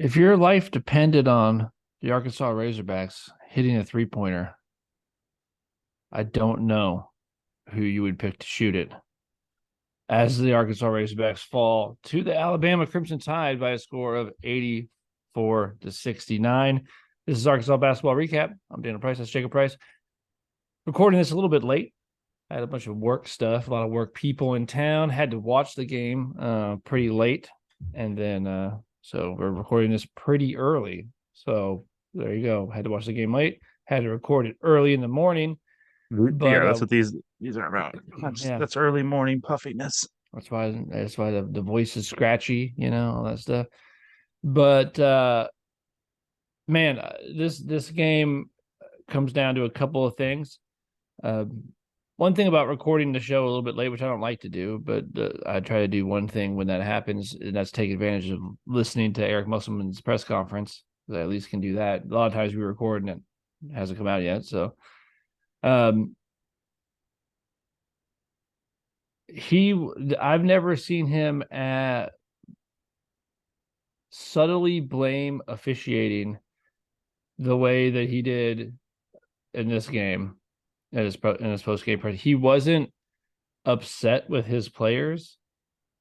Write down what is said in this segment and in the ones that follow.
If your life depended on the Arkansas Razorbacks hitting a three-pointer, I don't know who you would pick to shoot it. As the Arkansas Razorbacks fall to the Alabama Crimson Tide by a score of 84-69. This is Arkansas Basketball Recap. I'm Daniel Price. That's Jacob Price. Recording this a little bit late. I had a bunch of work stuff, a lot of work people in town. Had to watch the game pretty late. And then, so we're recording this pretty early. So there you go. Had to watch the game late. Had to record it early in the morning. But that's what these are about. Yeah, That's early morning puffiness. that's why the voice is scratchy, all that stuff. But man, this game comes down to a couple of things. One thing about recording the show a little bit late, which I don't like to do, but I try to do one thing when that happens, and that's take advantage of listening to Eric Musselman's press conference. I at least can do that. A lot of times we record and it hasn't come out yet, so. I've never seen him subtly blame officiating the way that he did in this game, in his post game press. He wasn't upset with his players.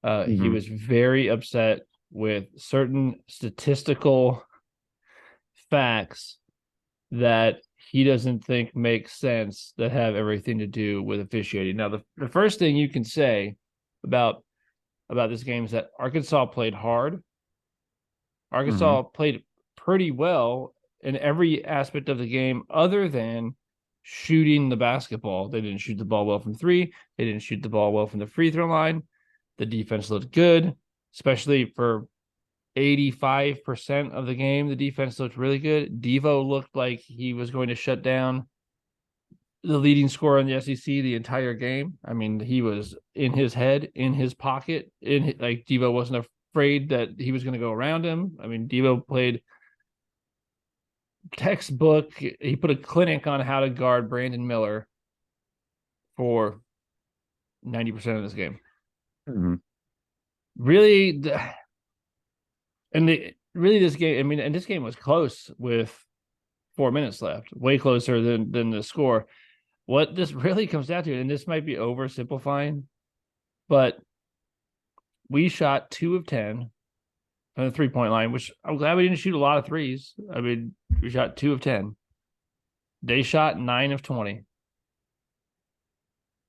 He was very upset with certain statistical facts that he doesn't think makes sense that have everything to do with officiating. Now, the first thing you can say about this game is that Arkansas played hard. Arkansas played pretty well in every aspect of the game other than shooting the basketball. They didn't shoot the ball well from three. They didn't shoot the ball well from the free throw line. The defense looked good, especially for 85% of the game. The defense looked really good. Devo looked like he was going to shut down the leading scorer in the SEC the entire game. I mean, he was in his head, in his pocket, like Devo wasn't afraid that he was going to go around him. I mean, Devo played textbook. He put a clinic on how to guard Brandon Miller for 90% of this game. Really, this game, I mean, and this game was close with 4 minutes left, way closer than the score. What this really comes down to, and this might be oversimplifying, but we shot 2 of 10 on the 3-point line, which I'm glad we didn't shoot a lot of threes. I mean, we shot 2 of 10. They shot 9 of 20.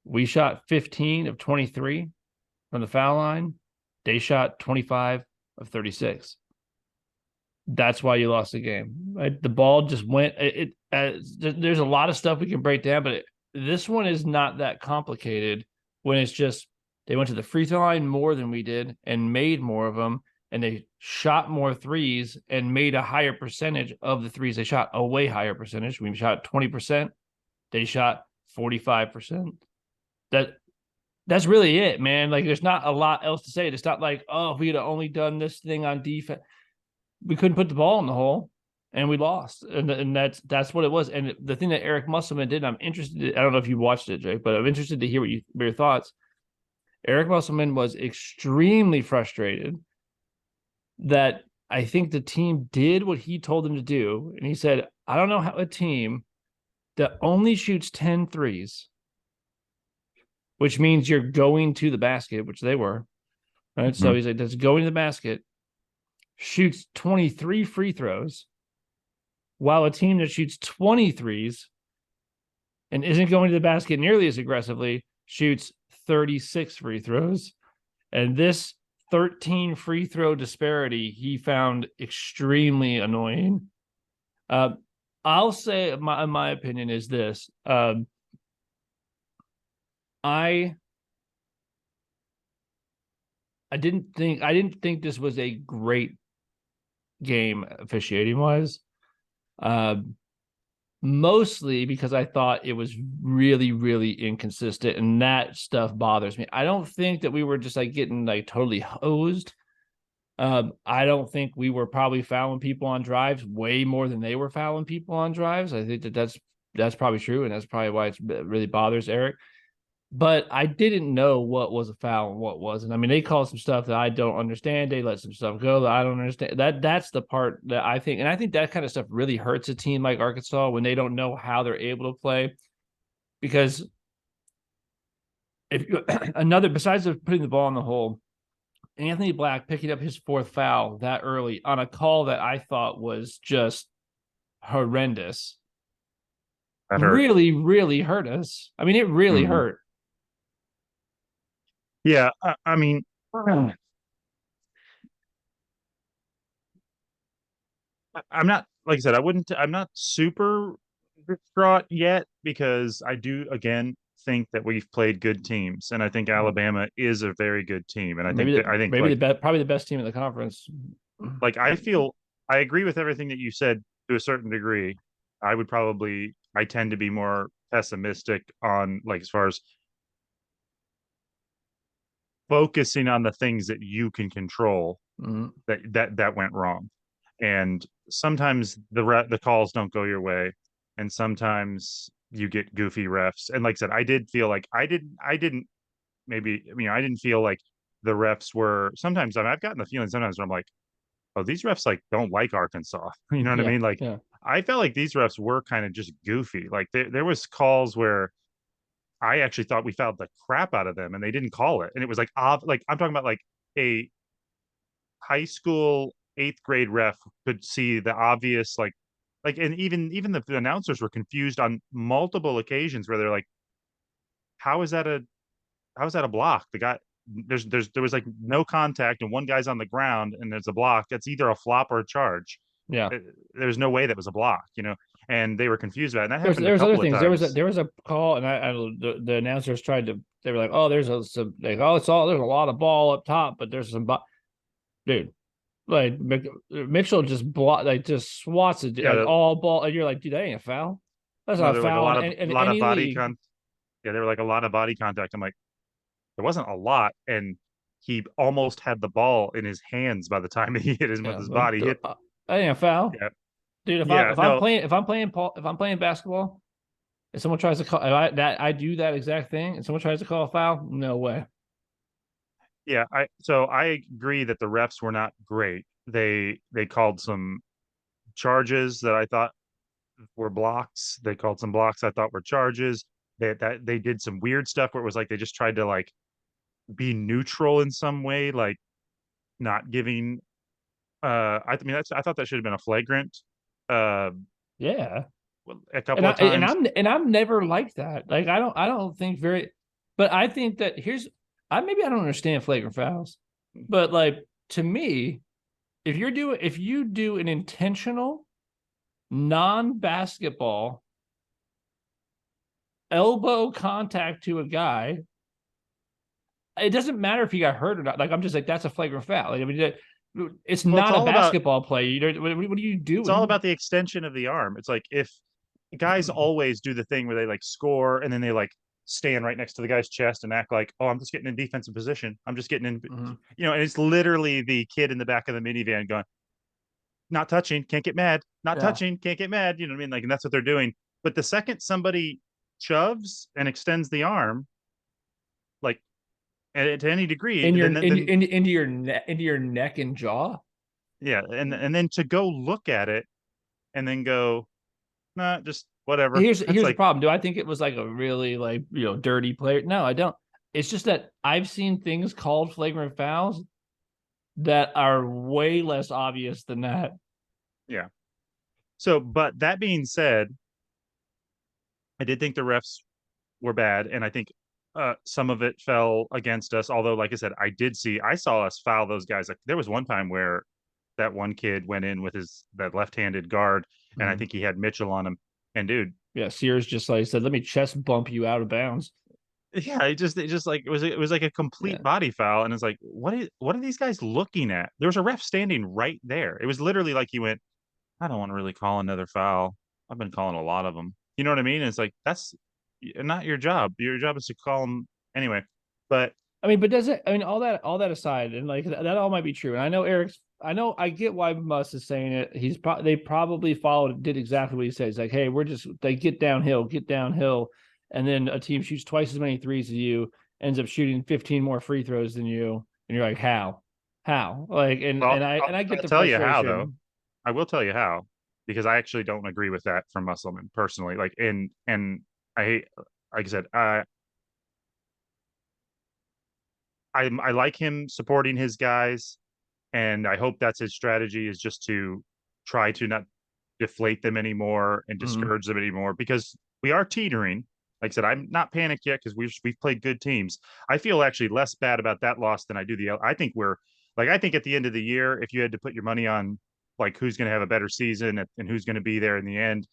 We shot 15 of 23 from the foul line. They shot 25 of 36. That's why you lost the game. Right? The ball just went. There's a lot of stuff we can break down, but this one is not that complicated. When it's just they went to the free throw line more than we did and made more of them, and they shot more threes and made a higher percentage of the threes they shot. A way higher percentage. We shot 20%. They shot 45%. That's really it, man. Like, there's not a lot else to say. It's not like, oh, if we had only done this thing on defense, we couldn't put the ball in the hole, and we lost. And that's what it was. And the thing that Eric Musselman did, I'm interested. I don't know if you watched it, Jake, but I'm interested to hear your thoughts. Eric Musselman was extremely frustrated that I think the team did what he told them to do, and he said, I don't know how a team that only shoots 10 threes, which means you're going to the basket, which they were, right? So he's like, that's going to the basket, shoots 23 free throws, while a team that shoots 20 threes and isn't going to the basket nearly as aggressively shoots 36 free throws. And this 13 free throw disparity he found extremely annoying. I'll say my opinion is this. I didn't think this was a great game officiating wise. Mostly because I thought it was really, really inconsistent, and that stuff bothers me. I don't think that we were just like getting like totally hosed. I don't think we were probably fouling people on drives way more than they were fouling people on drives. I think that's probably true, and that's probably why it really bothers Eric. but I didn't know what was a foul and what wasn't. I mean, they called some stuff that I don't understand. They let some stuff go that I don't understand. That's the part that I think, and I think that kind of stuff really hurts a team like Arkansas when they don't know how they're able to play. Because if another besides putting the ball in the hole, Anthony Black picking up his fourth foul that early on a call that I thought was just horrendous That hurt. really, really hurt us. I mean, it really Mm-hmm. hurt. Yeah, I mean, I'm not like I said, I wouldn't. I'm not super distraught yet because I do again think that we've played good teams, and I think Alabama is a very good team, and I think that Maybe the best, probably the best team in the conference. I feel I agree with everything that you said to a certain degree. I tend to be more pessimistic on like as far as focusing on the things that you can control Mm-hmm. that went wrong. And sometimes the calls don't go your way, and sometimes you get goofy refs. And like I said, I did feel like I didn't maybe I didn't feel like the refs were sometimes I've gotten the feeling sometimes where I'm like, oh, these refs like don't like Arkansas. You know what I Yeah, mean? Like yeah, I felt like these refs were kind of just goofy. Like there was calls where I actually thought we fouled the crap out of them and they didn't call it. And it was like I'm talking about like a high school eighth grade ref could see the obvious and even the announcers were confused on multiple occasions where they're like, how is that a block? The guy there was like no contact and one guy's on the ground and there's a block. That's either a flop or a charge. yeah. There's no way that was a block, and they were confused about it. And that There's happened a there was other couple of things. times. There was a call, and the announcers tried to. They were like, "Oh, there's some like, oh, it's all there's a lot of ball up top, but there's some dude." Like Mitchell just just swats it like Yeah, all ball, and you're like, dude, that ain't a foul. That's no, not a there were like foul a in lot of any league. yeah, there were like a lot of body contact. I'm like, there wasn't a lot, and he almost had the ball in his hands by the time he hit his with Yeah, his but body hit. that ain't a foul, Yeah, dude. yeah, no, If I'm playing basketball, if someone tries to call I do that exact thing, and someone tries to call a foul, no way. yeah. I agree that the refs were not great. They called some charges that I thought were blocks. They called some blocks I thought were charges. They did some weird stuff where it was like they just tried to like be neutral in some way, like not giving. I thought that should have been a flagrant. Uh, Yeah, a couple of times. and I'm never like that. Like I don't think very, but I think that I maybe I don't understand flagrant fouls, but like to me, if you do an intentional non-basketball elbow contact to a guy, it doesn't matter if he got hurt or not. Like I'm just like that's a flagrant foul. Like, I mean, it's Well, not a basketball play. What are you it's all doing? about the extension of the arm. It's like if guys always do the thing where they like score and then they like stand right next to the guy's chest and act like, oh, I'm just getting in defensive position. I'm just getting in, Mm-hmm. and it's literally the kid in the back of the minivan going, not touching, can't get mad, not Yeah. touching, can't get mad. You know what I mean? Like, and that's what they're doing. But the second somebody shoves and extends the arm, like to any degree, then Into your neck and jaw. yeah, and then to go look at it and then go, nah, just whatever. That's Here's the like, problem. Do I think it was like a really like dirty player? No, I don't. It's just that I've seen things called flagrant fouls that are way less obvious than that. yeah. So, but that being said, I did think the refs were bad, and I think some of it fell against us. Although, like I said, I saw us foul those guys. Like there was one time where that one kid went in with that left-handed guard, and I Mm-hmm. think he had Mitchell on him. And dude, Yeah, Sears just like said, "Let me chest bump you out of bounds." yeah, it just like it was like a complete Yeah, body foul, and it's like, what are these guys looking at? There was a ref standing right there. It was literally like he went, I don't want to really call another foul. I've been calling a lot of them. You know what I mean? It's like that's not your job. Your job is to call them anyway. But I mean, but does it? I mean, all that aside, and like that all might be true. And I know Eric's. I know I get why Muss is saying it. They probably did exactly what he says. Like, hey, we're just they get downhill. and then a team shoots twice as many threes as you, ends up shooting 15 more free throws than you, and you're like, how? Like, and Well, and I and I get I'll the tell you how though. frustration. I will tell you how, because I actually don't agree with that from Musselman personally. Like, and I like I said, I like him supporting his guys, and I hope that's his strategy is just to try to not deflate them anymore and Mm, discourage them anymore because we are teetering. Like I said, I'm not panicked yet because we've played good teams. I feel actually less bad about that loss than I do the. I think we're like I think at the end of the year, if you had to put your money on like who's going to have a better season and who's going to be there in the end,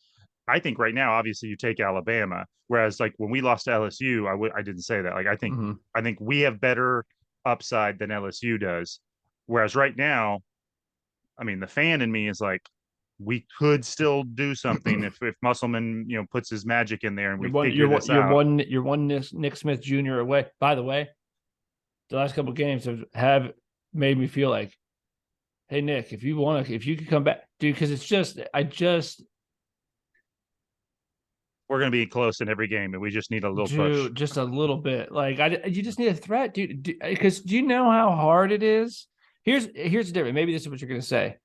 I think right now, obviously, you take Alabama. Whereas like when we lost to LSU, I didn't say that. Like mm. I think we have better upside than LSU does. Whereas right now, I mean, the fan in me is like, we could still do something if Musselman, puts his magic in there and You're we one. figure You're one. this You're out. one. You're one. Nick Smith Jr. away. By the way, the last couple of games have made me feel like, hey Nick, if you want to, if you could come back, dude, because it's just, We're going to be close in every game, and we just need a little push. dude, just a little bit. Like, you just need a threat, dude. Because do you know how hard it is? Here's the difference. Maybe this is what you're gonna say.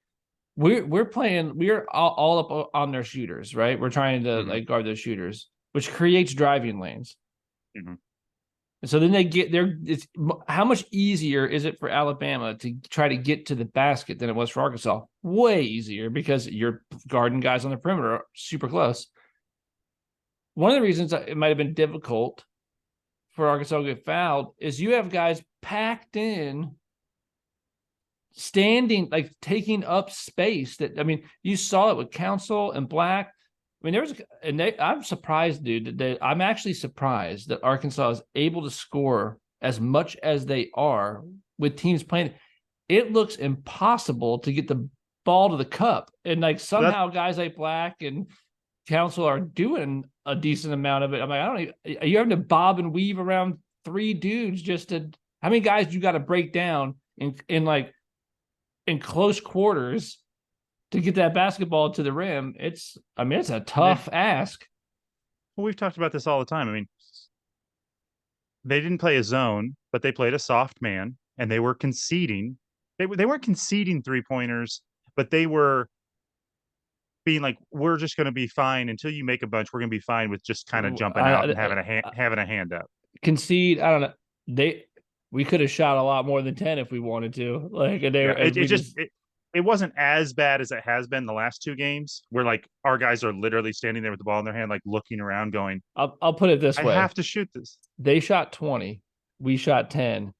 We're playing. We're all up on their shooters, right? We're trying to Mm-hmm. like guard those shooters, which creates driving lanes. Mm-hmm. And so then they get there. It's how much easier is it for Alabama to try to get to the basket than it was for Arkansas? Way easier because you're guarding guys on the perimeter super close. One of the reasons it might have been difficult for Arkansas to get fouled is you have guys packed in, standing, like taking up space. That, I mean, you saw it with Council and Black. I mean, I'm surprised, dude. I'm actually surprised that Arkansas is able to score as much as they are with teams playing. It looks impossible to get the ball to the cup, and like Well, that somehow guys like Black and Council are doing a decent amount of it. I'm like, I don't even, are you having to bob and weave around three dudes just to, how many guys you got to break down in like in close quarters to get that basketball to the rim? I mean, it's a yeah. tough ask. Well, we've talked about this all the time. I mean, they didn't play a zone, but they played a soft man, and they were conceding. They weren't conceding 3 pointers, but they were being like, we're just going to be fine until you make a bunch. We're going to be fine with just kind of jumping out and having a hand up. Concede. I don't know. We could have shot a lot more than 10 if we wanted to. Like, Yeah, and we just, it wasn't as bad as it has been the last 2 games, where like our guys are literally standing there with the ball in their hand, like looking around, going, I'll put it this "I way: have to shoot this." they shot 20, we shot 10.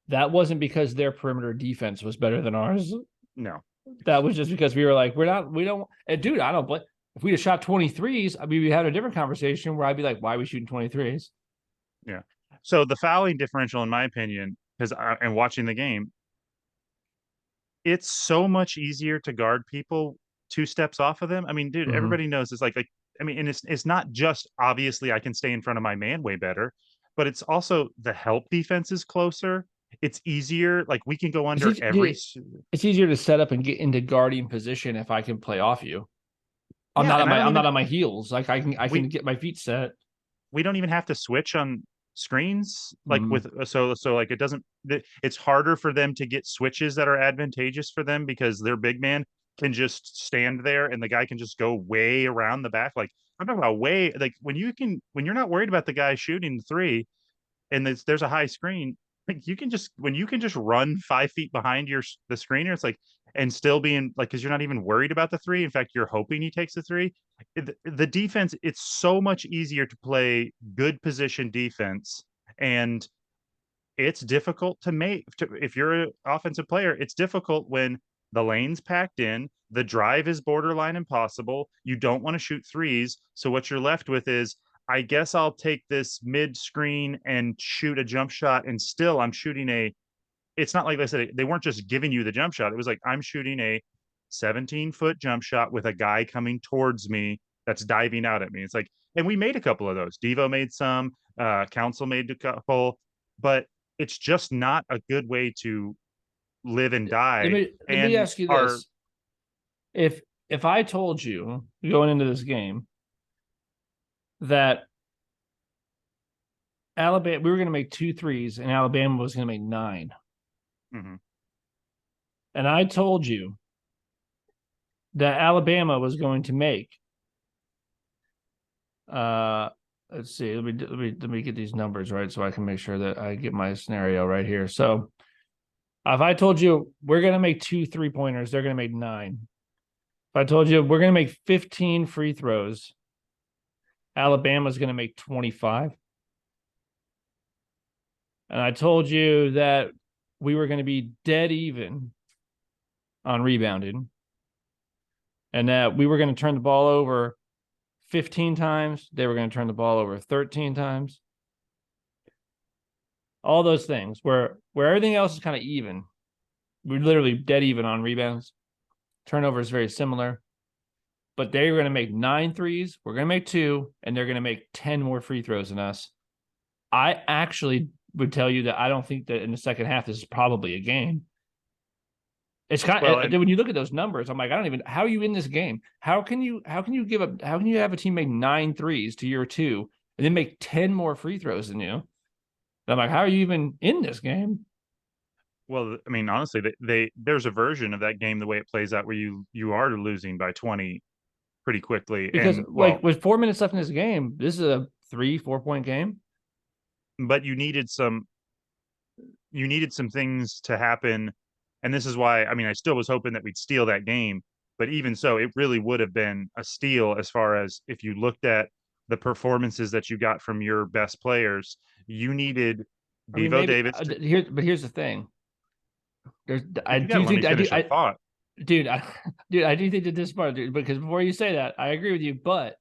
That wasn't because their perimeter defense was better than ours. No, That was just because we were like, we don't, and dude, I don't blame. If we had shot 23s, I mean, we had a different conversation where I'd be like, why are we shooting 23s? yeah. So the fouling differential, in my opinion, because and watching the game, it's so much easier to guard people 2 steps off of them. I mean, dude, Mm-hmm. everybody knows it's like I mean, and it's not just obviously I can stay in front of my man way better, but it's also the help defense is closer. It's easier. Like we can go It's under every. easy, it's easier to set up and get into guarding position if I can play off you. Yeah, and I don't I'm even not on my heels. Like I we can get my feet set. we don't even have to switch on screens like Mm-hmm. with so like it doesn't it's harder for them to get switches that are advantageous for them because their big man can just stand there and the guy can just go way around the back. Like I'm talking about way like when you're not worried about the guy shooting the three and there's a high screen, like you can just when you can just run 5 feet behind the screener, it's like and still being like because you're not even worried about the three. In fact, you're hoping he takes the three. The defense, it's so much easier to play good position defense, and it's difficult to make if you're an offensive player. It's difficult when the lane's packed in, the drive is borderline impossible. You don't want to shoot threes, so what you're left with is I guess I'll take this mid screen and shoot a jump shot, and still I'm shooting a. It's not like they said they weren't just giving you the jump shot. It was like I'm shooting a 17-foot jump shot with a guy coming towards me that's diving out at me. It's like, and we made a couple of those. Devo made some, Council made a couple, but it's just not a good way to live and die. Let me And ask you our this: if I told you going into this game that Alabama, we were going to make 2 threes, and Alabama was going to make 9. Mm-hmm. And I told you that Alabama was going to make. Let's see. Let me get these numbers right so I can make sure that I get my scenario right here. So if I told you we're going to make 2 3-pointers, they're going to make 9. If I told you we're going to make 15 free throws, Alabama's going to make 25. And I told you that we were going to be dead even on rebounding and that we were going to turn the ball over 15 times. They were going to turn the ball over 13 times. All those things where everything else is kind of even. We're literally dead even on rebounds. Turnover is very similar. But they're going to make 9 threes. We're going to make 2, and they're going to make 10 more free throws than us. I actually would tell you that I don't think that in the second half this is probably a game. It's kind of when you look at those numbers, I'm like, I don't even. How are you in this game? How can you give up? How can you have a team make 9 threes to your 2 and then make 10 more free throws than you? And I'm like, how are you even in this game? Well, I mean, honestly, there's a version of that game the way it plays out where you are losing by 20 pretty quickly, Because and like with 4 minutes left in this game, this is a 3-4 point game. but you needed some things to happen, and this is why I mean I still was hoping that we'd steal that game, but even so, it really would have been a steal as far as if you looked at the performances that you got from your best players. You needed I mean, Devo maybe Davis to, but here's the thing. I but you got to do let me think finish a thought. dude, I do think that this part, dude, because before you say that, I agree with you, but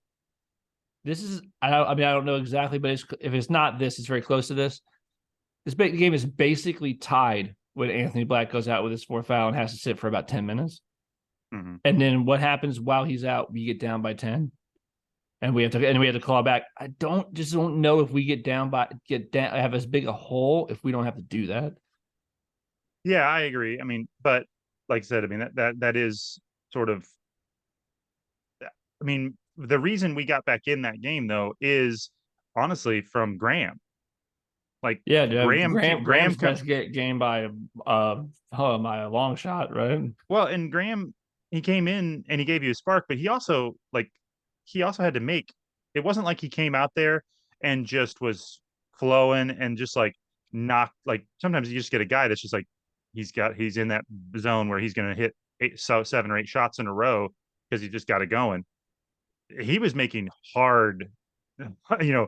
this is, I mean, I don't know exactly, but if it's not this, it's very close to this. This game is basically tied when Anthony Black goes out with his 4th foul and has to sit for about 10 minutes. Mm-hmm. And then what happens while he's out? We get down by 10. And we have to call back. I don't know if we have as big a hole if we don't have to do that. Yeah, I agree. I mean, but like I said, I mean that is sort of. I mean, the reason we got back in that game though is honestly from Graham. Like Yeah, dude, Graham Graham's best game by by a long shot, right? well, and Graham, he came in and he gave you a spark, but he also had to make. It wasn't like he came out there and just was flowing and just like knock. Like sometimes you just get a guy that's just like he's in that zone where he's going to hit 7 or 8 shots in a row because he just got it going. He was making hard, you know,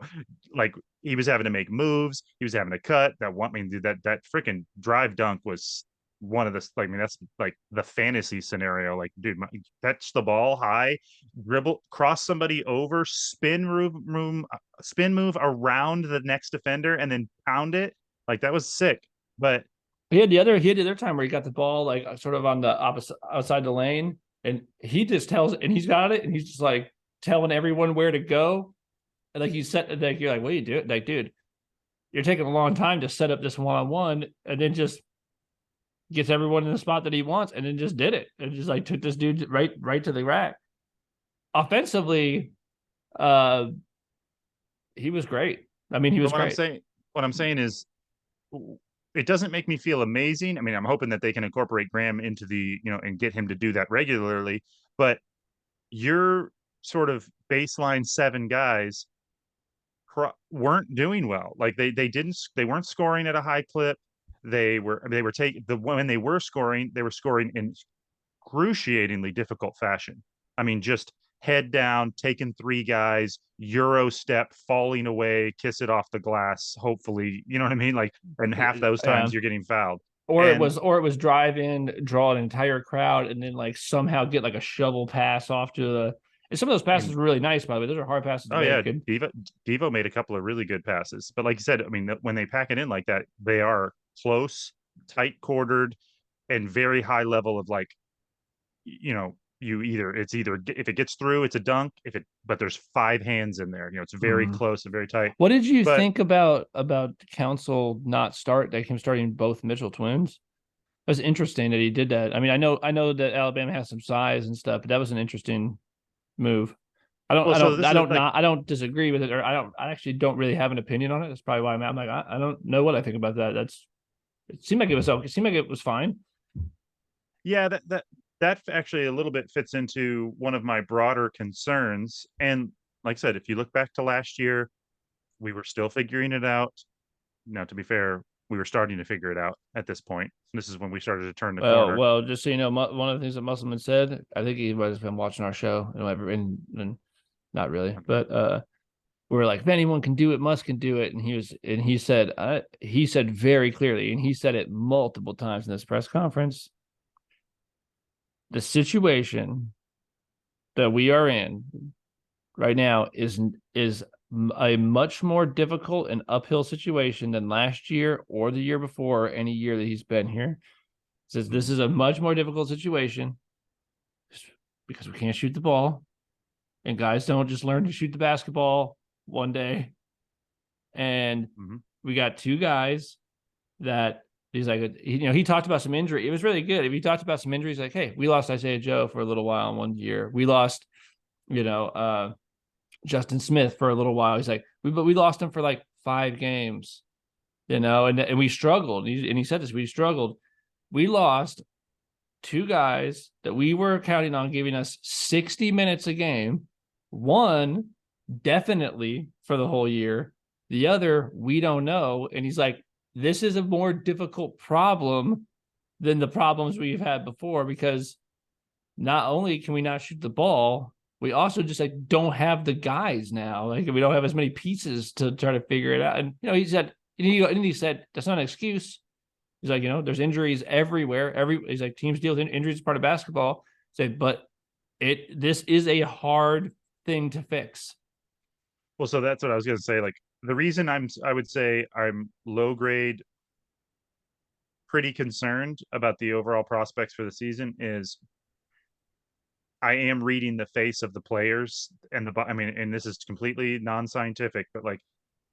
like he was having to make moves. He was having to cut. That one, I mean, that freaking drive dunk was one of the. Like, I mean, that's like the fantasy scenario. Like, dude, catch the ball high, dribble, cross somebody over, spin move around the next defender, and then pound it. Like that was sick. But He had the other time where he got the ball like sort of on the opposite outside the lane, and he just tells, and he's got it, and he's just like telling everyone where to go. And like you said, like you're like, what are you doing? Like, dude, you're taking a long time to set up this one-on-one, and then just gets everyone in the spot that he wants, and then just did it, and just like took this dude right to the rack. Offensively, he was great. I mean, he but was great. what I'm saying is it doesn't make me feel amazing. I mean, I'm hoping that they can incorporate Graham into the, and get him to do that regularly. But your sort of baseline 7 guys weren't doing well. Like they weren't scoring at a high clip. They were taking when they were scoring in excruciatingly difficult fashion. I mean, just head down, taking 3 guys, Euro step, falling away, kiss it off the glass. Hopefully, you know what I mean. Like, and half those times you're getting fouled. Or And it was drive in, draw an entire crowd, and then like somehow get like a shovel pass off to the. And some of those passes were really nice, by the way. Those are hard passes to oh yeah, make. And Devo made a couple of really good passes. But like you said, I mean, when they pack it in like that, they are close, tight quartered, and very high level of like, it's either if it gets through, it's a dunk. But there's 5 hands in there. It's very close and very tight. What did you But think about Council not start like him starting both Mitchell twins? It was interesting that he did that. I mean, I know that Alabama has some size and stuff, but that was an interesting move. Well, so this is like, I don't disagree with it, or I actually don't really have an opinion on it. That's probably why I'm like, I don't know what I think about that. It seemed like it was okay. It seemed like it was fine. yeah, that actually a little bit fits into one of my broader concerns. And like I said, if you look back to last year, we were still figuring it out. Now, to be fair, we were starting to figure it out at this point. This is when we started to turn the corner. Just so you know, one of the things that Musselman said, I think he might have been watching our show, and not really, but we're like, if anyone can do it, Musk can do it, and he said very clearly, and he said it multiple times in this press conference, the situation that we are in right now is a much more difficult and uphill situation than last year or the year before, or any year that he's been here. Says this is a much more difficult situation because we can't shoot the ball, and guys don't just learn to shoot the basketball one day. And we got two guys that he's like, he talked about some injury. It was really good. If he talked about some injuries, like, hey, we lost Isaiah Joe for a little while in one year. We lost, Justin Smith for a little while. He's like, but we lost him for like 5 games, and we struggled. And he said this, we struggled. We lost 2 guys that we were counting on giving us 60 minutes a game. One definitely for the whole year. The other, we don't know. And he's like, this is a more difficult problem than the problems we've had before, because not only can we not shoot the ball, we also just like don't have the guys now. Like we don't have as many pieces to try to figure it out. And he said that's not an excuse. He's like, there's injuries everywhere. He's like, teams deal with injuries as part of basketball. But this is a hard thing to fix. Well, so that's what I was going to say. Like the reason I would say I'm low grade, pretty concerned about the overall prospects for the season is I am reading the face of the players and this is completely non-scientific, but like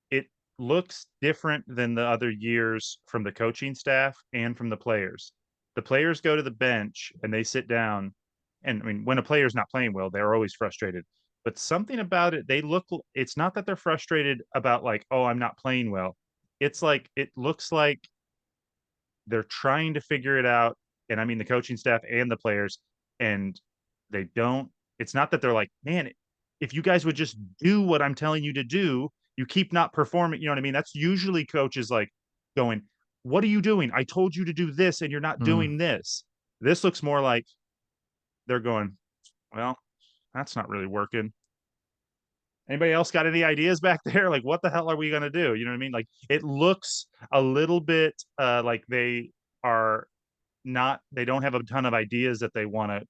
it looks different than the other years from the coaching staff and from the players. The players go to the bench and they sit down. And I mean, when a player's not playing well, they're always frustrated. But something about it, it's not that they're frustrated about like, oh, I'm not playing well. It's like, it looks like they're trying to figure it out. And I mean, the coaching staff and the players, and they don't, it's not that they're like, man, if you guys would just do what I'm telling you to do, you keep not performing. You know what I mean? That's usually coaches like going, what are you doing? I told you to do this and you're not doing this. This looks more like they're going, well, that's not really working. Anybody else got any ideas back there? Like, what the hell are we going to do? You know what I mean? Like, it looks a little bit like they are not, they don't have a ton of ideas that they want to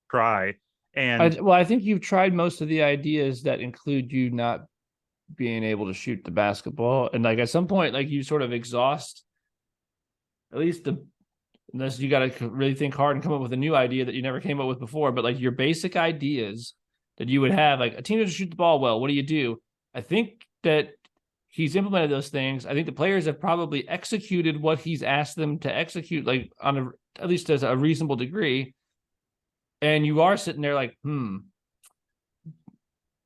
try. And I think you've tried most of the ideas that include you not being able to shoot the basketball. And like at some point, like you sort of exhaust at least unless you got to really think hard and come up with a new idea that you never came up with before. But like your basic ideas that you would have, like a team doesn't shoot the ball well, what do you do? I think that he's implemented those things. I think the players have probably executed what he's asked them to execute, like at least as a reasonable degree. And you are sitting there like,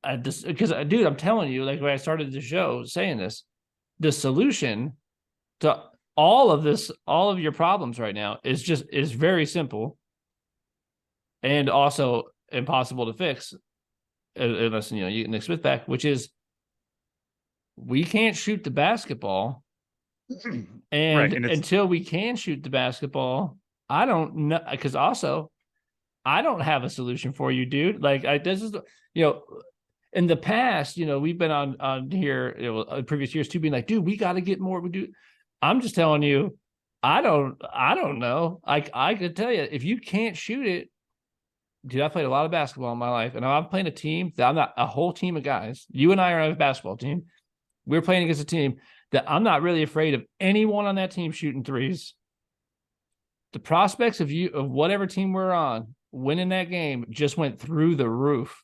because dude, I'm telling you, like when I started the show saying this, the solution to all of your problems right now is very simple and also impossible to fix unless you get Nick Smith back, which is we can't shoot the basketball. And right, until we can shoot the basketball, I don't know, because also I don't have a solution for you, dude. Like this is in the past, we've been on here, previous years too, being like, dude, we got to get more. We do. I'm just telling you, I don't know. I could tell you, if you can't shoot it, dude, I played a lot of basketball in my life, and I'm playing a team that I'm not a whole team of guys. You and I are on a basketball team. We're playing against a team that I'm not really afraid of anyone on that team shooting threes. The prospects of whatever team we're on winning that game just went through the roof.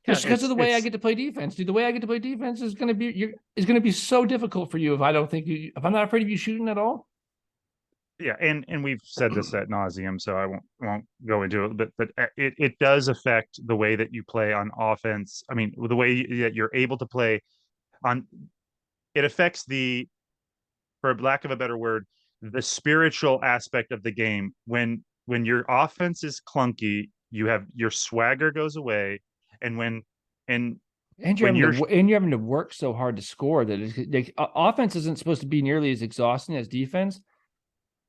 Just because of the way I get to play defense, dude. The way I get to play defense is going to be so difficult for you if I'm not afraid of you shooting at all. Yeah, and we've said this at nauseum, so I won't go into it, but it does affect the way that you play on offense. I mean, the way that you're able to play on it affects the, for lack of a better word, the spiritual aspect of the game. When your offense is clunky, you have your swagger goes away, and and And when you're you're having to work so hard to score that offense isn't supposed to be nearly as exhausting as defense,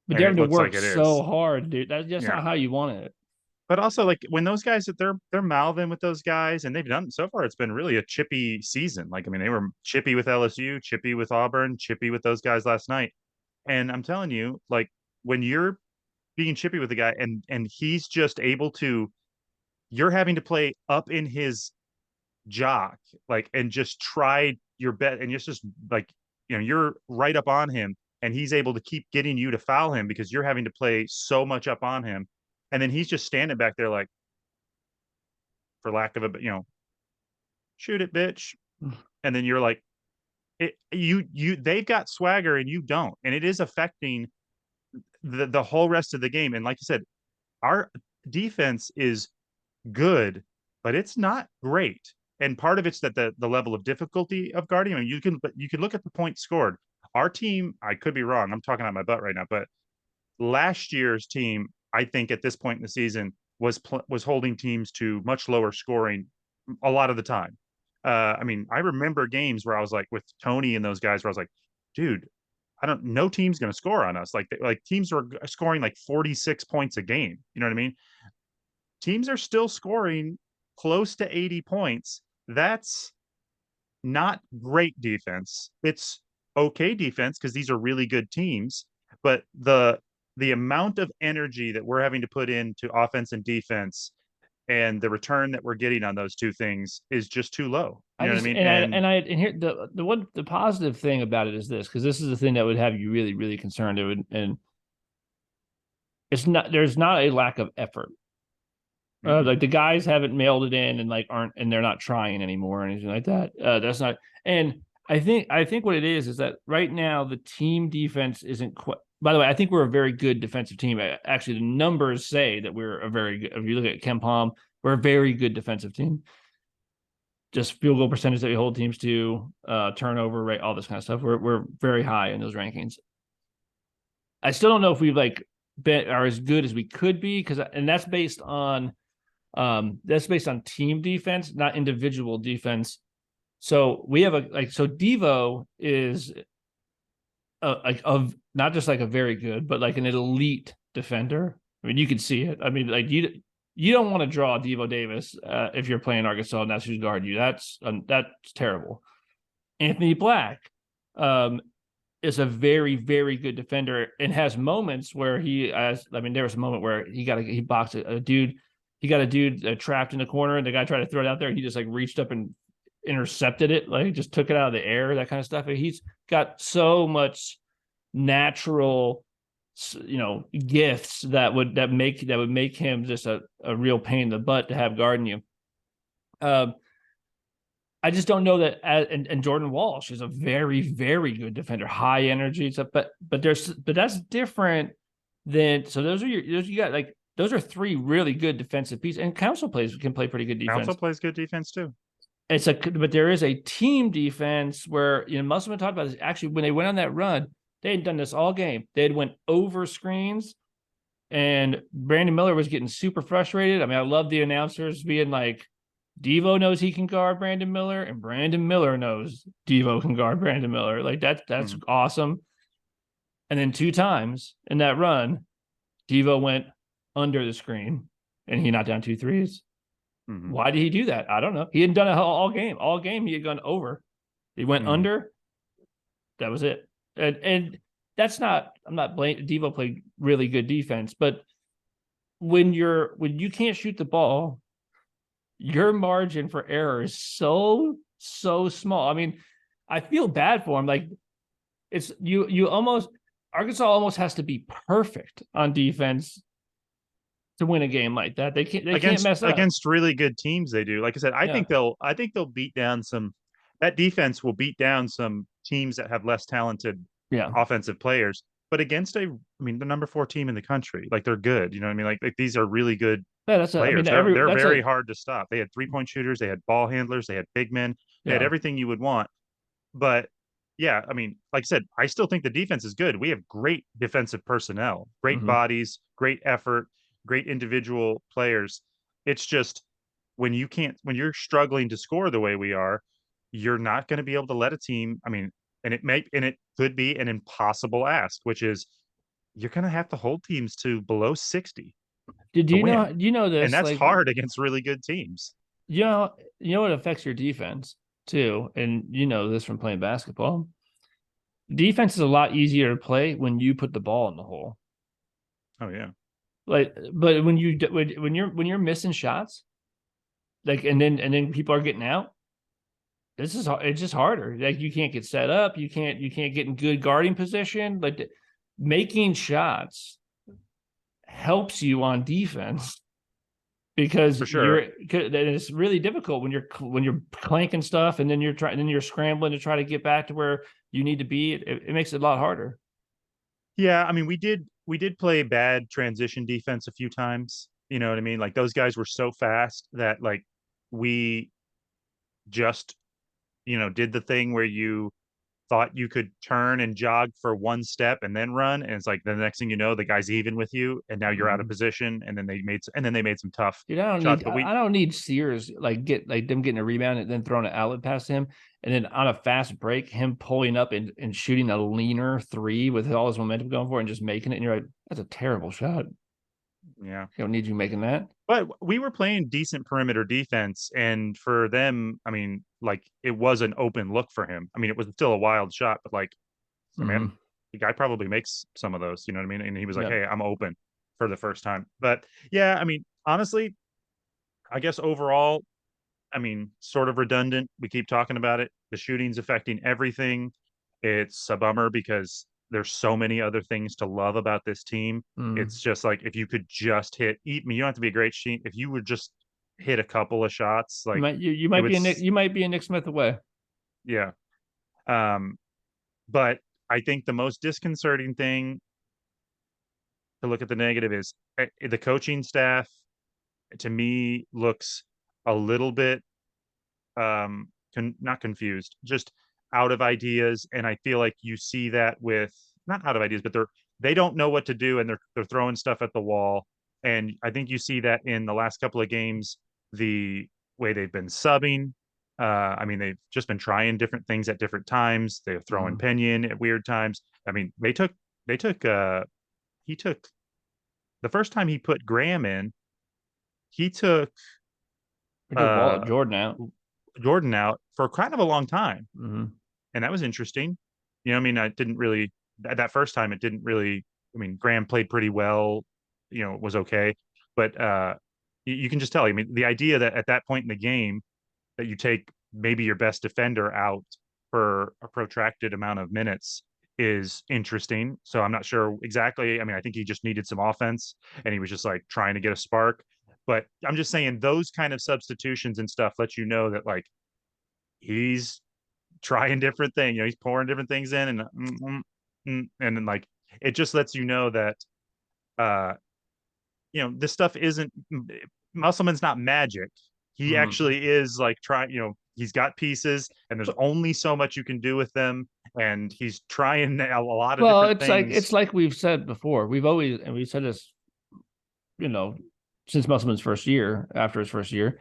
but and you're it having to looks like work it so is. hard, dude. That's just Yeah. not how you want it. But also like when those guys that they're mouthing with those guys and they've done so far, it's been really a chippy season. Like I mean, they were chippy with LSU, chippy with Auburn, chippy with those guys last night. And I'm telling you, like when you're being chippy with the guy and he's just able to, you're having to play up in his jock, like and just try your bet, and it's just like you're right up on him, and he's able to keep getting you to foul him because you're having to play so much up on him, and then he's just standing back there like, for lack of a shoot it, bitch, and then you're like, they've got swagger and you don't, and it is affecting the whole rest of the game. And like you said, our defense is good, but it's not great. And part of it's that the level of difficulty of guarding. I mean, you can look at the points scored. Our team, I could be wrong. I'm talking out my butt right now, but last year's team, I think at this point in the season was holding teams to much lower scoring a lot of the time. I mean, I remember games where I was like with Tony and those guys where I was like, dude, I don't. No team's going to score on us. Like teams were scoring like 46 points a game. You know what I mean? Teams are still scoring close to 80 points. That's not great defense. It's okay defense because these are really good teams, but the amount of energy that we're having to put into offense and defense and the return that we're getting on those two things is just too low. You I know what I just mean? And and here the positive thing about it is this, because this is the thing that would have you really really concerned. It would, and it's not, there's not a lack of effort. Like the guys haven't mailed it in and like aren't, and they're not trying anymore or anything like that. That's not. And I think what it is that right now the team defense isn't quite. By the way, I think we're a very good defensive team. Actually, the numbers say that we're a very good. If you look at Ken Palm, we're a very good defensive team. Just field goal percentage that we hold teams to, turnover rate, all this kind of stuff. We're very high in those rankings. I still don't know if we've like been are as good as we could be, because and that's based on team defense, not individual defense. So we have a like so Devo is like of not just like a very good, but like an elite defender. I mean, you can see it. I mean, like you don't want to draw Devo Davis if you're playing Arkansas and that's who's guarding you. That's terrible. Anthony Black um, is a very very good defender and has moments where he has. I mean, there was a moment where he boxed a dude. He got a dude trapped in the corner, and the guy tried to throw it out there. He just like reached up and intercepted it, like just took it out of the air, that kind of stuff. And he's got so much natural, gifts that would make him just a real pain in the butt to have guarding you. I just don't know that. And Jordan Walsh is a very, very good defender, high energy stuff. But that's different than. So those you got like those are three really good defensive pieces, and Council can play pretty good Council defense. plays good defense too. But there is a team defense where Musselman talked about this. Actually, when they went on that run, they had done this all game. They had went over screens, and Brandon Miller was getting super frustrated. I mean, I love the announcers being like, Devo knows he can guard Brandon Miller, and Brandon Miller knows Devo can guard Brandon Miller. Like that's awesome. And then two times in that run, Devo went under the screen and he knocked down two threes. Why did he do that? I don't know. He hadn't done it all game. All game he had gone over. He went under. That was it. And that's not. I'm not blaming. Devo played really good defense, but when you can't shoot the ball, your margin for error is so small. I mean, I feel bad for him. Like it's you almost Arkansas almost has to be perfect on defense to win a game like that. They can't mess up against really good teams. They do. Like I said, yeah. I think they'll beat down some. That defense will beat down some teams that have less talented Yeah. offensive players. but against I mean, the number 4 team in the country, like they're good. You know what I mean? Like these are really good Yeah, that's a. I mean, players. They're that's very a. hard to stop. They had 3-point shooters, they had ball handlers, they had big men, they had Yeah. everything you would want. But yeah, I mean, like I said, I still think the defense is good. We have great defensive personnel, great Hmm. bodies, great effort, great individual players. It's just when you're struggling to score the way we are, you're not going to be able to let a team, I mean, and it could be an impossible ask, which is you're going to have to hold teams to below 60 Did to you know? win. Do you know And this? that's Like, hard against really good teams. you know what affects your defense too, and you know this from playing basketball. Defense is a lot easier to play when you put the ball in the hole. Oh yeah. Like, but when you're missing shots, like, and then people are getting out. It's just harder. Like, you can't get set up. You can't get in good guarding position. Like, making shots helps you on defense because For sure. it's really difficult when you're clanking stuff and then you're scrambling to try to get back to where you need to be. It makes it a lot harder. Yeah, I mean, we did play bad transition defense a few times. You know what I mean? Like those guys were so fast that like we just, did the thing where you thought you could turn and jog for one step and then run, and it's like the next thing you know, the guy's even with you, and now you're out of Mm-hmm. position, and then they made some tough Dude, I don't shots. need But we, I don't need Sears like them getting a rebound and then throwing an outlet past him, and then on a fast break, him pulling up and shooting a leaner three with all his momentum going for it and just making it. And you're like, that's a terrible shot. yeah, You don't need you making that. but we were playing decent perimeter defense, and for them, I mean, like it was an open look for him. I mean, it was still a wild shot, but like, I mean, Mm-hmm. the guy probably makes some of those. You know what I mean? And he was like, Yeah. "Hey, I'm open for the first time." But yeah, I mean, honestly, I guess overall, I mean, sort of redundant. We keep talking about it. The shooting's affecting everything. It's a bummer because there's so many other things to love about this team. Mm. It's just like if you could just I mean, you don't have to be a great sheet. If you would just hit a couple of shots, like You it might would, be a Nick Smith away. yeah. Um, but I think the most disconcerting thing to look at the negative is the coaching staff to me looks a little bit not confused, just out of ideas. And I feel like you see that with not out of ideas, but they don't know what to do, and they're throwing stuff at the wall. And I think you see that in the last couple of games, the way they've been subbing. I mean, they've just been trying different things at different times. They're throwing Mm. Pinion at weird times. I mean, they took he took the first time he put Graham in, he took We took Wall uh Jordan out. Jordan out for kind of a long time. Mm-hmm. And that was interesting. You know, I mean, I didn't really that first time it didn't really. I mean, Graham played pretty well. You know, it was okay, but you can just tell. I mean, the idea that at that point in the game that you take maybe your best defender out for a protracted amount of minutes is interesting. So I'm not sure exactly. I mean, I think he just needed some offense, and he was just like trying to get a spark. But I'm just saying those kind of substitutions and stuff let you know that like he's trying different things. You know, he's pouring different things in, and then like it just lets you know that uh, this stuff isn't Musselman's not magic. He Mm-hmm. actually is like trying. He's got pieces, and there's only so much you can do with them, and he's trying a lot of Well, different it's things. like we've said before. We've said this, you know, since Musselman's first year, after his first year.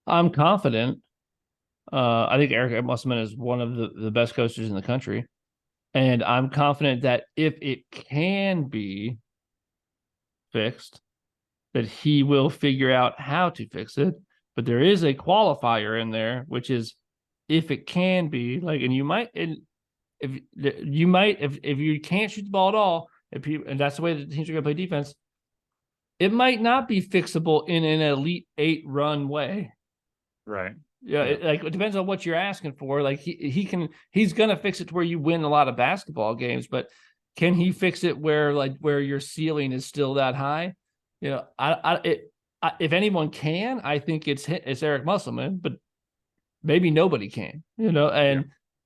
I'm confident. I think Eric Musselman is one of the best coaches in the country. And I'm confident that if it can be fixed, that he will figure out how to fix it. But there is a qualifier in there, which is if it can be like, and you might, and if you can't shoot the ball at all, and that's the way the teams are going to play defense, it might not be fixable in an Elite Eight run way. Right. Yeah, Yeah. it depends on what you're asking for. Like he's gonna fix it to where you win a lot of basketball games, but can he fix it where your ceiling is still that high? You know, if anyone can, I think it's Eric Musselman, but maybe nobody can. You know, Yeah. and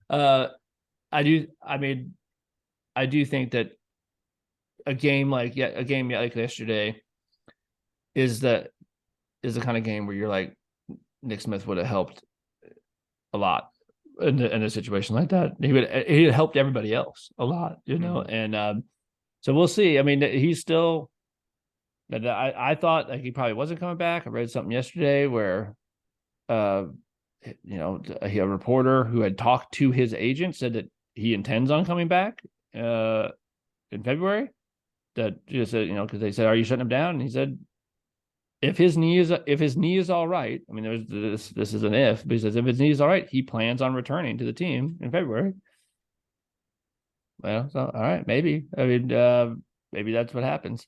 uh, I do. I mean, I do think that a game like yesterday is the is the kind of game where you're like Nick Smith would have helped a lot in a situation like that. He helped everybody else a lot, you know. Mm-hmm. And so we'll see. I mean, he's still. I thought like he probably wasn't coming back. I read something yesterday where, uh, a reporter who had talked to his agent said that he intends on coming back, in February. That just said, because they said, "Are you shutting him down?" And he said, if his knee is all right, I mean, there's this is an if, but he says if his knee is all right, he plans on returning to the team in February. Well, so all right, maybe. I mean, maybe that's what happens.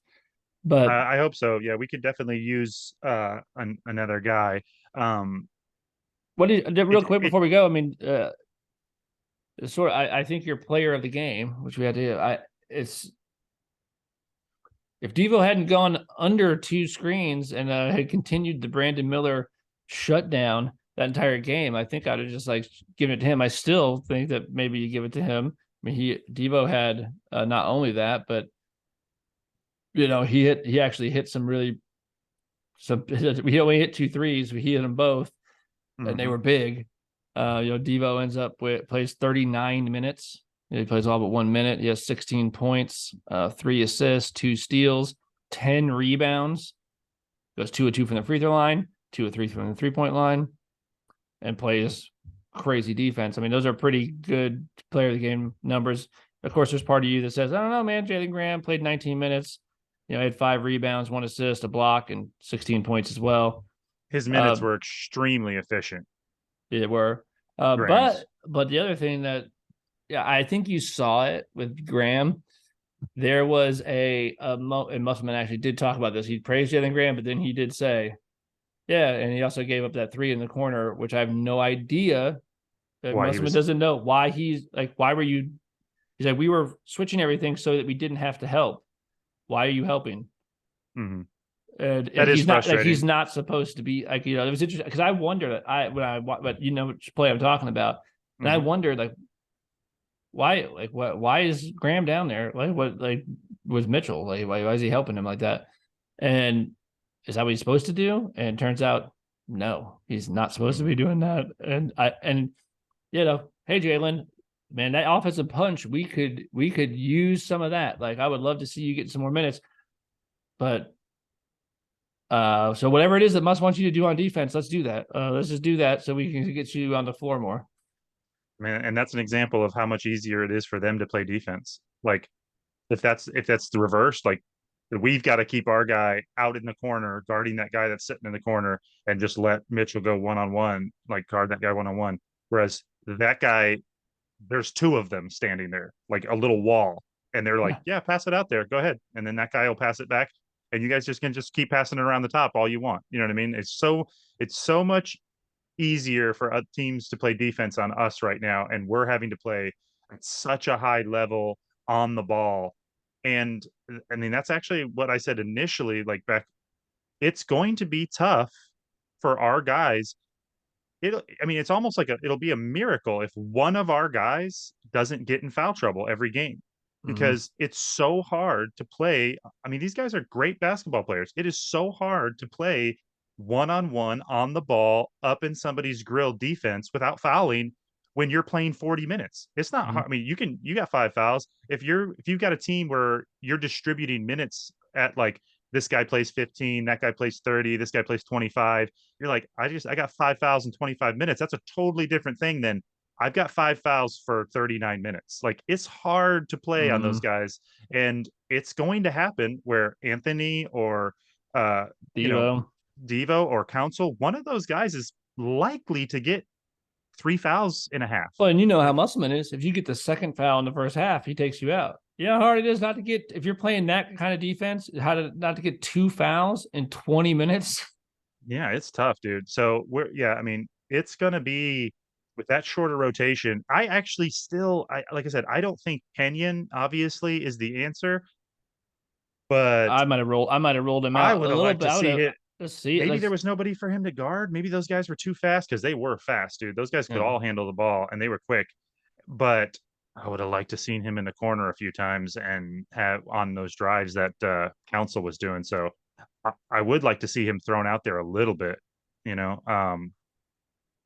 But I hope so. Yeah, we could definitely use another guy. Um, what is real quick it before we go? I mean, I think your player of the game, which we had to, it's if Devo hadn't gone under two screens and had continued the Brandon Miller shutdown that entire game, I think I'd have just like given it to him. I still think that maybe you give it to him. I mean, Devo had not only that, but he actually hit some really some. We only hit two threes. He hit them both, and they mhm. were big. Devo ends up with plays 39 minutes. He plays all but 1 minute. He has 16 points, 3 assists, 2 steals, 10 rebounds. Goes 2 of 2 from the free throw line, 2 of 3 from the 3-point line, and plays crazy defense. I mean, those are pretty good player of the game numbers. Of course, there's part of you that says, I don't know, man. Jalen Graham played 19 minutes. Had 5 rebounds, 1 assist, a block, and 16 points as well. His minutes Uh, were extremely efficient. they were. Uh, Graham's. but but the other thing that I think you saw it with Graham. There was and Musselman actually did talk about this. He praised Jalen Graham, but then he did say, yeah, and he also gave up that three in the corner, which I have no idea. Why he Musselman was. doesn't know why he's like, why were you? He's like, we were switching everything so that we didn't have to help. Why are you helping? Mhm. And That like is he's frustrating. not supposed to be like it was interesting because I wondered but which play I'm talking about, and I Hmm. wondered like why is Graham down there? Like what like was Mitchell? Like why is he helping him like that? And is that what he's supposed to do? And it turns out no, he's not supposed to Hmm. be doing that. And hey Jalen, man, that offensive punch, we could use some of that. Like I would love to see you get some more minutes, but so whatever it is that Musk wants you to do on defense, let's do that. Let's just do that so we can get you on the floor more. Man, and that's an example of how much easier it is for them to play defense. Like if that's the reverse, like we've got to keep our guy out in the corner, guarding that guy that's sitting in the corner, and just let Mitchell go one on one, like guard that guy one on one. Whereas that guy, there's two of them standing there, like a little wall, and they're like, Yeah. "Yeah, pass it out there, go ahead," and then that guy will pass it back, and you guys just can just keep passing it around the top all you want. You know what I mean? It's so much easier for teams to play defense on us right now, and we're having to play at such a high level on the ball. And I mean, that's actually what I said initially, like back, it's going to be tough for our guys. I mean, it's almost like it'll be a miracle if one of our guys doesn't get in foul trouble every game Mm-hmm. because it's so hard to play. I mean, these guys are great basketball players. It is so hard to play one on one on the ball up in somebody's grill defense without fouling when you're playing 40 minutes. It's not Mm-hmm. hard. I mean, you got 5 fouls. If you've got a team where you're distributing minutes at like this guy plays 15, that guy plays 30, this guy plays 25, you're like, I got 5 fouls in 25 minutes. That's a totally different thing than I've got 5 fouls for 39 minutes. Like it's hard to play on those Mm-hmm. guys. And it's going to happen where Anthony or uh, you know, Devo. Devo or Council, one of those guys is likely to get 3 fouls and a half. Well, and you know how Like, Musselman is. If you get the second foul in the first half, he takes you out. You know how hard it is not to get if you're playing that kind of defense, how to not to get 2 fouls in 20 minutes. yeah, it's tough, dude. So I mean, it's gonna be with that shorter rotation. I actually still, like I said, I don't think Kenyon obviously is the answer, but I might have rolled him I out would a have little liked bit. to I would see have it. let's see it. Maybe there Let's was nobody for him to guard. Maybe those guys were too fast because they were fast, dude. Those guys could yeah. all handle the ball and they were quick. But I would have liked to seen him in the corner a few times and have on those drives that Council was doing. So I would like to see him thrown out there a little bit, you know,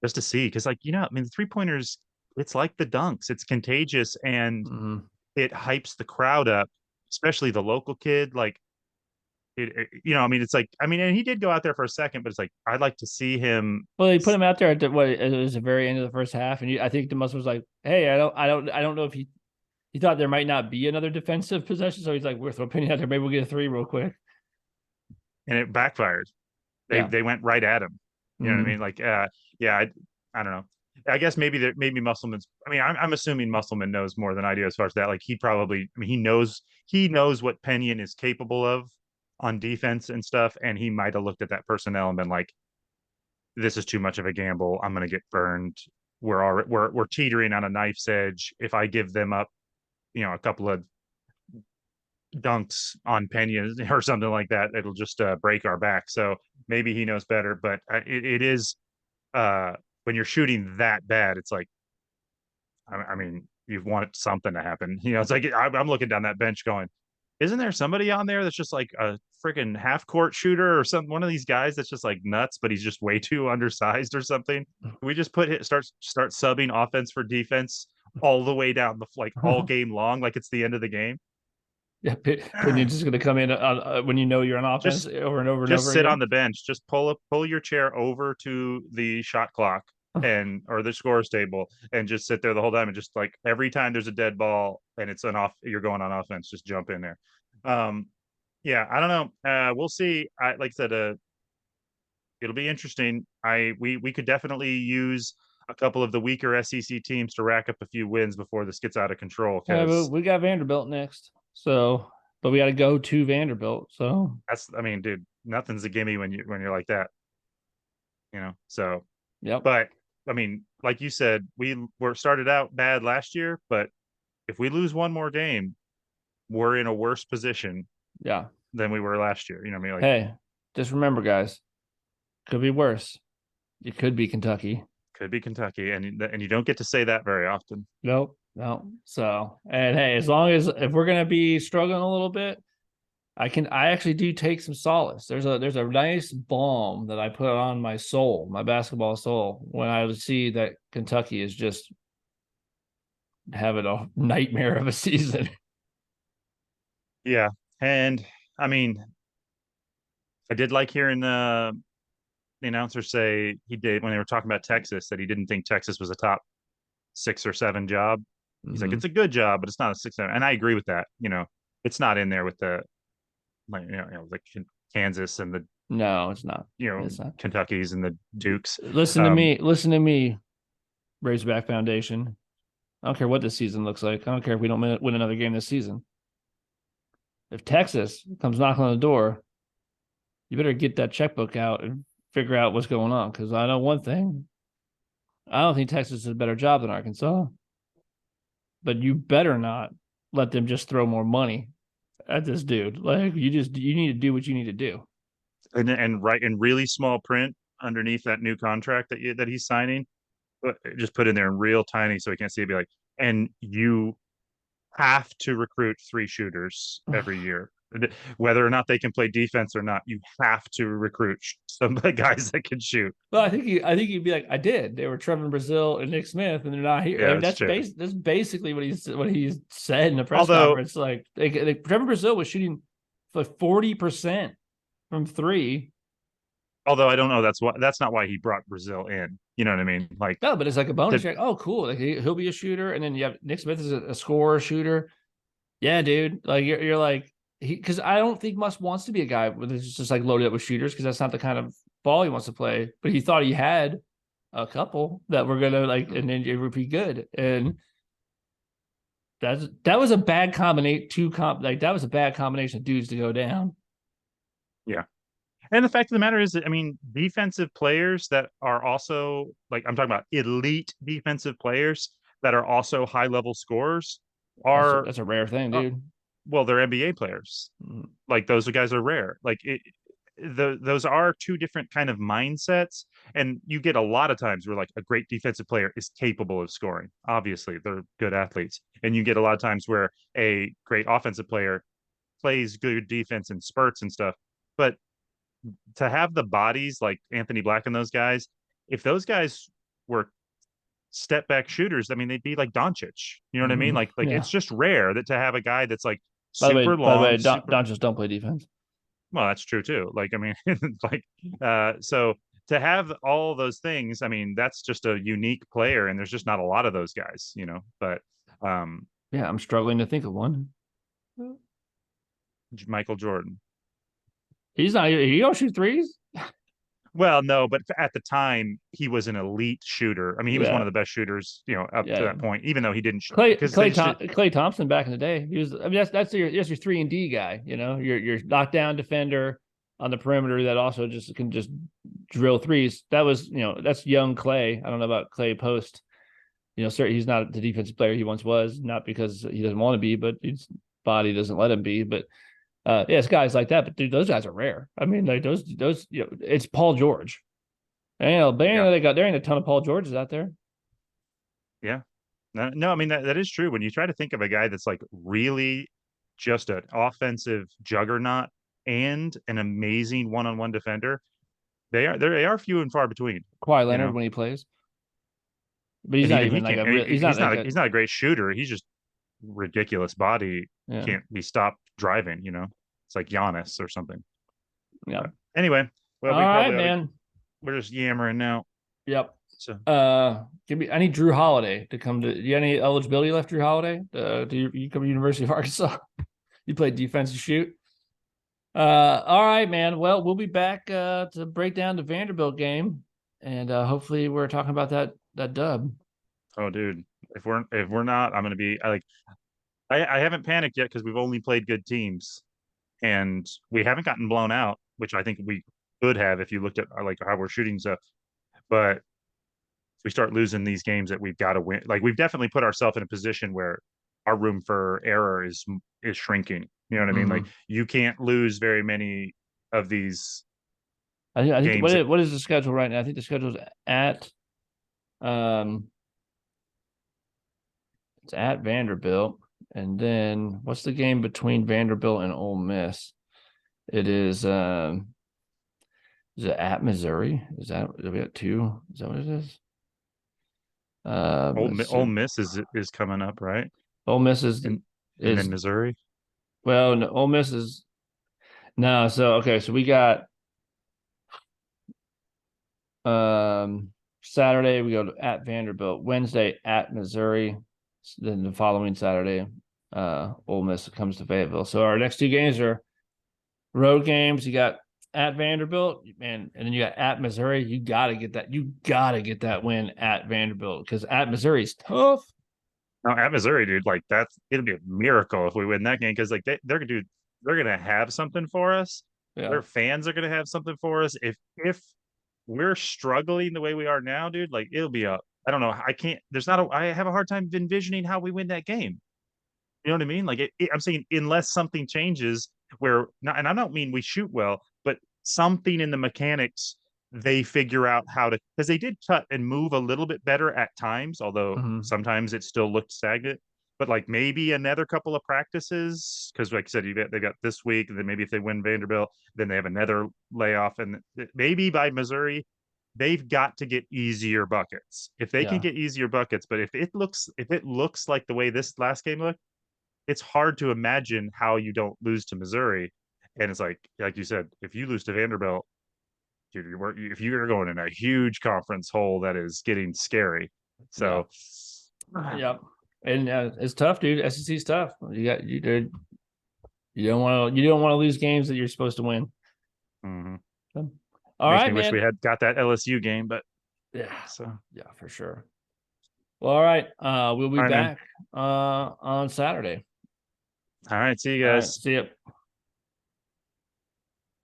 just to see because, like, I mean, the 3 pointers, it's like the dunks. It's contagious and Mm-hmm. it hypes the crowd up, especially the local kid. Like I mean, it's like, I mean, and he did go out there for a second, but it's like I'd like to see him. Well, he put him out there at what it was the very end of the first half, and I think the muscle was like, "Hey, I don't know if he thought there might not be another defensive possession, so he's like, we're throwing Penny out there, maybe we'll get a three real quick." And it backfired. They Yeah. they went right at him. You know what I mean? Mm-hmm. Like, yeah, I don't know. I guess maybe Musselman's. I mean, I'm assuming Musselman knows more than I do as far as that. Like, he probably. I mean, he knows what Penyon is capable of on defense and stuff, and he might have looked at that personnel and been like, "This is too much of a gamble. I'm going to get burned. We're teetering on a knife's edge. If I give them up, a couple of dunks on Pena or something like that, it'll just break our back." So maybe he knows better, but it is uh, when you're shooting that bad, it's like, I mean, you want something to happen. It's like I'm looking down that bench going, isn't there somebody on there that's just like a freaking half court shooter or some one of these guys that's just like nuts, but he's just way too undersized or something? We just start subbing offense for defense all the way down the like all game long, like it's the end of the game. Yeah, Pinion's just going to come in when you know you're on offense just over and over and just over sit on again. the bench. Just pull your chair over to the shot clock and or the scores table and just sit there the whole time and just like every time there's a dead ball and it's an off you're going on offense, just jump in there. Um yeah, I don't know. We'll see. I like I said, it'll be interesting. We could definitely use a couple of the weaker SEC teams to rack up a few wins before this gets out of control Yeah, but because we got Vanderbilt next, so but we got to go to Vanderbilt. So that's I mean, dude, nothing's a gimme when you're like that, So yep, but I mean, like you said, we were started out bad last year, but if we lose one more game, we're in a worse position yeah. than we were last year. You know what I mean? Like, Hey, just remember, guys, could be worse. It could be Kentucky. could be Kentucky, and you don't get to say that very often. Nope, no. So, and hey, as long as if we're gonna be struggling a little bit, I actually do take some solace. There's a nice balm that I put on my soul, my basketball soul, when I see that Kentucky is just having a nightmare of a season. Yeah, and I mean, I did like hearing the announcer say he did when they were talking about Texas that he didn't think Texas was a top 6 or 7 job. He's like, Mm-hmm. it's a good job, but it's not a 6 7. And I agree with that. It's not in there with the like like Kansas and the No, it's not. It's not. Kentucky's and the Dukes. Listen to Um, me. Listen to me, Razorback Foundation. I don't care what this season looks like. I don't care if we don't win another game this season. If Texas comes knocking on the door, you better get that checkbook out and figure out what's going on. Because I know one thing: I don't think Texas is a better job than Arkansas. But you better not let them just throw more money at this dude. Like you need to do what you need to do. and right in really small print underneath that new contract that he's signing, just put in there in real tiny so he can't see it. Be like, and you have to recruit 3 shooters every year. Whether or not they can play defense or not, you have to recruit some guys that can shoot. Well, I think he'd be like, I did. They were Trevor Brazile and Nick Smith, and they're not here. Yeah, Like, that's true. that's basically what he said in the press Although, conference. Like Trevor Brazile was shooting like 40% from three. although I don't know, that's not why he brought Brazil in. You know what I mean? Like, No, but it's like a bonus. to, You're like, oh, cool. Like he'll be a shooter, and then you have Nick Smith is a scorer shooter. Yeah, dude. Like you're like because I don't think Musk wants to be a guy that's just like loaded up with shooters because that's not the kind of ball he wants to play. But he thought he had a couple that were gonna like, and then it would be good. And that was a bad combination. Like that was a bad combination of dudes to go down. yeah. And the fact of the matter is that, I mean, defensive players that are also like I'm talking about elite defensive players that are also high level scorers are, That's a rare thing, uh, dude. well, they're NBA players. Mm. Like those guys are rare. Like those are two different kind of mindsets, and you get a lot of times where like a great defensive player is capable of scoring. Obviously, they're good athletes, and you get a lot of times where a great offensive player plays good defense in spurts and stuff. But to have the bodies like Anthony Black and those guys, if those guys were step back shooters, I mean, they'd be like Doncic. You know what I mean? Like Yeah. it's just rare that to have a guy that's like super By the way, long, super Don just don't play defense. well, that's true too. Like, I mean, like, so to have all those things, I mean, that's just a unique player, and there's just not a lot of those guys, you know. But Yeah, I'm struggling to think of one. Michael Jordan. He's not. He don't shoot threes. Well, no, but at the time, he was an elite shooter. I mean, he was one Yeah, of the best shooters, you know, up to yeah. that point, even though he didn't, because they just did. Clay Thompson back in the day. He was. I mean, that's your 3-and-D guy. You know, your knockdown defender on the perimeter that also just can just drill threes. That was, that's young Clay. I don't know about Clay post. Certainly he's not the defensive player he once was, not because he doesn't want to be, but his body doesn't let him be. But yeah, it's guys like that. But dude, those guys are rare. I mean, like those, it's Paul George. Yeah, There ain't a ton of Paul Georges out there. yeah. No, I mean that is true. When you try to think of a guy that's like really just an offensive juggernaut and an amazing one-on-one defender, they are few and far between. Kawhi You Leonard know, when he plays, but he's and not even he even like can't. a real. He's not like a He's not a great shooter. He's just ridiculous body. yeah Can't be stopped driving. You know, it's like Giannis or something. yeah. But anyway, well, All we right, probably ought to. man. We're just yammering now. Yep. So Give me. I need Drew Holiday to come to. Do you have any eligibility left, Drew Holiday? Do you come to University of Arkansas? You play defense and shoot. All right, man. Well, we'll be back to break down the Vanderbilt game, and hopefully we're talking about that dub. oh, dude, if we're not, I'm gonna be. I haven't panicked yet because we've only played good teams, and we haven't gotten blown out, which I think we could have if you looked at like how we're shooting stuff. But if we start losing these games that we've got to win, like we've definitely put ourselves in a position where our room for error is shrinking. You know what I mean? Like Mm-hmm. you can't lose very many of these I think games. what is the schedule right now? I think the schedule is at um it's at Vanderbilt, and then what's the game between Vanderbilt and Ole Miss? It is it at Missouri? Are we at two? Is that what it is? Let's Ole see. Miss is coming up, right? Ole Miss is And then is Missouri. well, no, Ole Miss is no. So okay, so we got Saturday we go at Vanderbilt. Wednesday at Missouri. Then the following Saturday, Ole Miss comes to Fayetteville. So our next two games are road games. You got at Vanderbilt, man, and then you got at Missouri. You got to get that. You got to get that win at Vanderbilt because at Missouri is tough. No, at Missouri, dude, like it'll be a miracle if we win that game because like they're gonna have something for us. Yeah. Their fans are gonna have something for us. If we're struggling the way we are now, dude, like it'll be a I don't know. I can't. There's not a. I have a hard time envisioning how we win that game. You know what I mean? Like I'm saying, unless something changes where, not, and I don't mean we shoot well, but something in the mechanics they figure out how to, because they did cut and move a little bit better at times, although Mm-hmm. sometimes it still looked stagnant. But like maybe another couple of practices, because like I said, they got this week, and then maybe if they win Vanderbilt, then they have another layoff, and maybe by Missouri, they've got to get easier buckets. If they can Yeah. get easier buckets, but if it looks like the way this last game looked, it's hard to imagine how you don't lose to Missouri. And it's like you said, if you lose to Vanderbilt, dude, if you're going in a huge conference hole that is getting scary. Yeah. So, Yeah. And it's tough, dude. SEC is tough. Dude, you don't want to lose games that you're supposed to win. mhm. So, all Makes right, me wish we man. had got that LSU game, but Yeah. so Yeah, for sure. Well, all right. We'll be all right, man. back on Saturday. All right, see you All right. guys. See you.